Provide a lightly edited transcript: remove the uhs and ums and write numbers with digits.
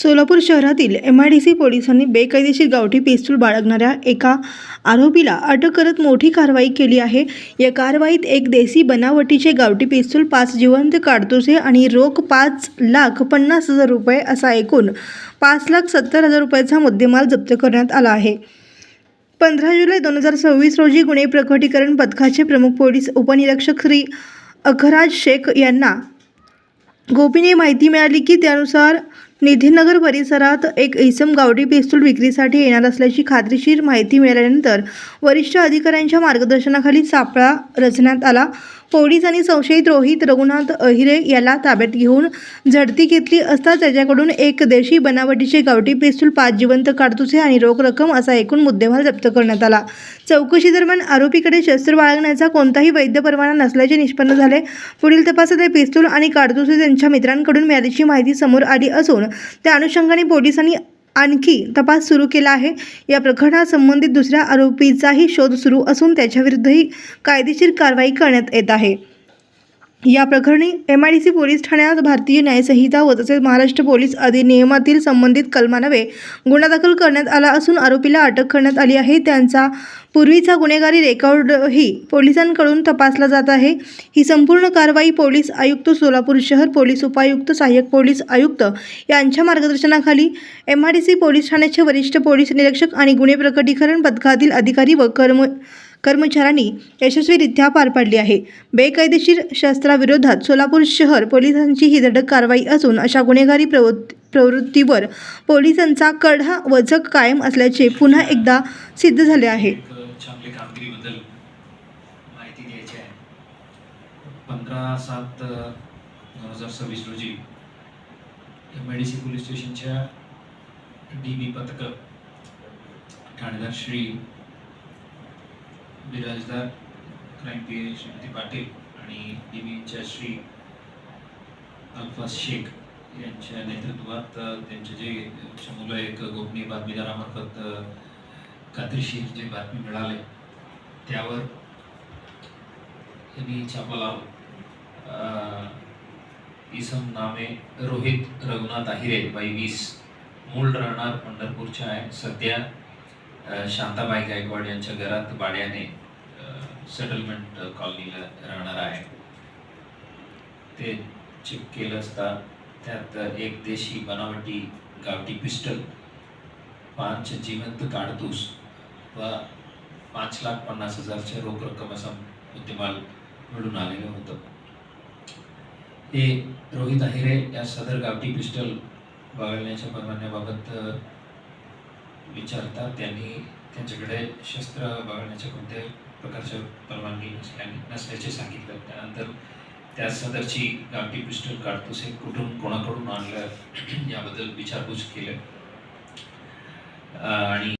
सोलापूर शहरातील MIDC पोलिसांनी बेकायदेशीर गावठी पिस्तूल बाळगणाऱ्या एका आरोपीला अटक करत मोठी कारवाई केली आहे। या कारवाईत एक देशी बनावटीचे गावठी पिस्तूल, 5 जिवंत काडतुसे आणि रोख 5,50,000 रुपये असा एकूण 5,70,000 रुपयाचा मुद्देमाल जप्त करण्यात आला आहे। 15 जुलै 2026 रोजी गुन्हे प्रकटीकरण पथकाचे प्रमुख पोलीस उपनिरीक्षक श्री अखराज शेख यांना गोपनीय माहिती मिळाली की त्यानुसार निधीनगर परिसरात एक इसम गावठी पिस्तूल विक्रीसाठी येणार असल्याची खात्रीशीर माहिती मिळाल्यानंतर वरिष्ठ अधिकाऱ्यांच्या मार्गदर्शनाखाली सापळा रचण्यात आला। पोलिसांनी संशयित रोहित रघुनाथ अहिरे याला ताब्यात घेऊन झडती घेतली असता त्याच्याकडून एक देशी बनावटीचे गावठी पिस्तूल, 5 जिवंत काडतुसे आणि रोख रक्कम असा एकूण मुद्देमाल जप्त करण्यात आला। चौकशी दरम्यान आरोपीकडे शस्त्र बाळगण्याचा कोणताही वैध परवाना नसल्याचे निष्पन्न झाले। पुढील तपासात हे पिस्तूल आणि काडतुसे त्यांच्या मित्रांकडून मिळाल्याची माहिती समोर आली असून त्या अनुषंगाने पोलिसांनी आणखी तपास सुरू केला आहे। या प्रकरणात संबंधित दुसऱ्या आरोपीचाही शोध सुरू असून त्याच्याविरुद्धही कायदेशीर कारवाई करण्यात येत आहे। या प्रकरणी MIDC पोलीस ठाण्यात भारतीय न्यायसंहिता व तसेच महाराष्ट्र पोलीस अधिनियमातील संबंधित कलमान्वये गुन्हा दाखल करण्यात आला असून आरोपीला अटक करण्यात आली आहे। त्यांचा पूर्वीचा गुन्हेगारी रेकॉर्डही पोलिसांकडून तपासला जात आहे। ही संपूर्ण कारवाई पोलीस आयुक्त, सोलापूर शहर पोलीस उपायुक्त, सहाय्यक पोलीस आयुक्त यांच्या मार्गदर्शनाखाली MIDC पोलीस ठाण्याचे वरिष्ठ पोलीस निरीक्षक आणि गुन्हे प्रकटीकरण पथकातील अधिकारी व कर्मचाऱ्यांनी यशस्वीरित्या पार पाडली आहे। बेकायदेशीर शस्त्राविरोधात सोलापूर शहर पोलिसांची ही धडक कारवाई असून अशा गुन्हेगारी प्रवृत्तीवर पोलिसांचा कडा वचक कायम असल्याचे पुन्हा एकदा सिद्ध झाले आहे। चांगली कामगिरीबद्दल माहिती द्यायची आहे। 15/7/2026 रोजी MIDC पोलीस स्टेशनच्या DB पथक ठाणेदार श्री बिराजदार क्राईम PA श्रीमती पाटील आणि DBच्या श्री अल्फाज शेख यांच्या नेतृत्वात त्यांचे जे मुलं एक गोपनीय बातमीदारामार्फत खात्रीशीर जे बातमी मिळाले त्यावर त्यांनी छापा लावून इसम नामे रोहित रघुनाथ अहिरे वय 20, मूळ राहणार पंढरपूरच्या आहे, सध्या शांताबाई गायकवाड यांच्या घरात भाड्याने सेटलमेंट कॉलनीला राहणार आहे। ते चेक केलं असता त्यात एक देशी बनावटी गावठी पिस्टल, 5 जिवंत काडतूस व 5,50,000चे रोख रक्कम असा मुद्देमाल मिळून आलेलं होतं। हे रोहित अहिरे या सदर गावठी पिस्टल बाळगण्याच्या परवान्याबाबत विचारता त्यांनी त्यांच्याकडे शस्त्र बाळगण्याच्या कोणत्याही प्रकारच्या परवानगी नसल्याचे सांगितलं। त्यानंतर त्या सदरची गावठी पिस्टल, काडतुसे कुठून कोणाकडून आणलं याबद्दल विचारपूस केली आणि